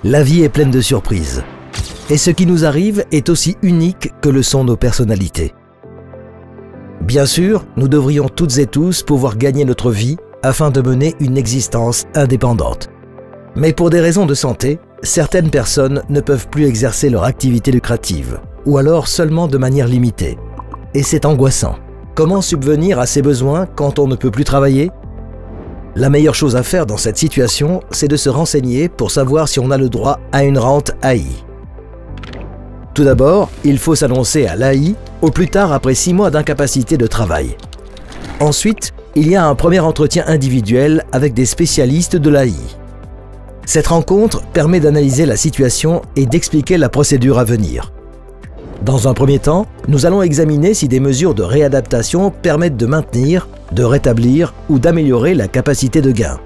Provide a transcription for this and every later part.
La vie est pleine de surprises. Et ce qui nous arrive est aussi unique que le sont nos personnalités. Bien sûr, nous devrions toutes et tous pouvoir gagner notre vie afin de mener une existence indépendante. Mais pour des raisons de santé, certaines personnes ne peuvent plus exercer leur activité lucrative, ou alors seulement de manière limitée. Et c'est angoissant. Comment subvenir à ses besoins quand on ne peut plus travailler? La meilleure chose à faire dans cette situation, c'est de se renseigner pour savoir si on a le droit à une rente AI. Tout d'abord, il faut s'annoncer à l'AI au plus tard après 6 mois d'incapacité de travail. Ensuite, il y a un premier entretien individuel avec des spécialistes de l'AI. Cette rencontre permet d'analyser la situation et d'expliquer la procédure à venir. Dans un premier temps, nous allons examiner si des mesures de réadaptation permettent de maintenir, de rétablir ou d'améliorer la capacité de gain.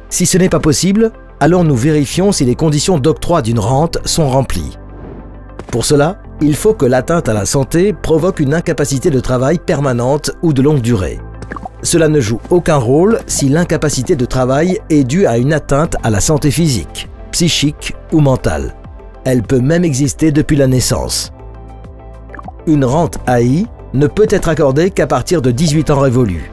Si ce n'est pas possible, alors nous vérifions si les conditions d'octroi d'une rente sont remplies. Pour cela, il faut que l'atteinte à la santé provoque une incapacité de travail permanente ou de longue durée. Cela ne joue aucun rôle si l'incapacité de travail est due à une atteinte à la santé physique, psychique ou mentale. Elle peut même exister depuis la naissance. Une rente AI ne peut être accordée qu'à partir de 18 ans révolus.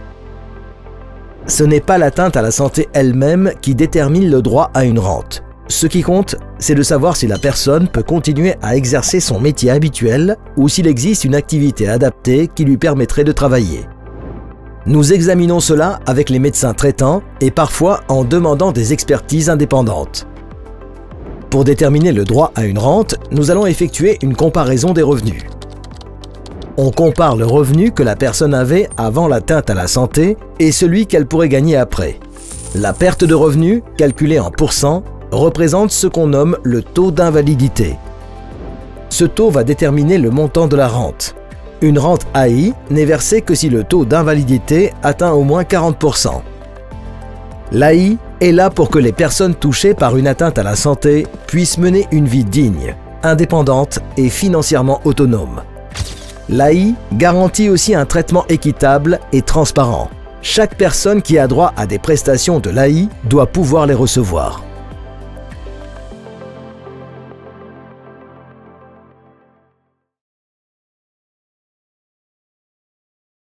Ce n'est pas l'atteinte à la santé elle-même qui détermine le droit à une rente. Ce qui compte, c'est de savoir si la personne peut continuer à exercer son métier habituel ou s'il existe une activité adaptée qui lui permettrait de travailler. Nous examinons cela avec les médecins traitants et parfois en demandant des expertises indépendantes. Pour déterminer le droit à une rente, nous allons effectuer une comparaison des revenus. On compare le revenu que la personne avait avant l'atteinte à la santé et celui qu'elle pourrait gagner après. La perte de revenus, calculée en pourcents, représente ce qu'on nomme le taux d'invalidité. Ce taux va déterminer le montant de la rente. Une rente AI n'est versée que si le taux d'invalidité atteint au moins 40%. L'AI est là pour que les personnes touchées par une atteinte à la santé puissent mener une vie digne, indépendante et financièrement autonome. L'AI garantit aussi un traitement équitable et transparent. Chaque personne qui a droit à des prestations de l'AI doit pouvoir les recevoir.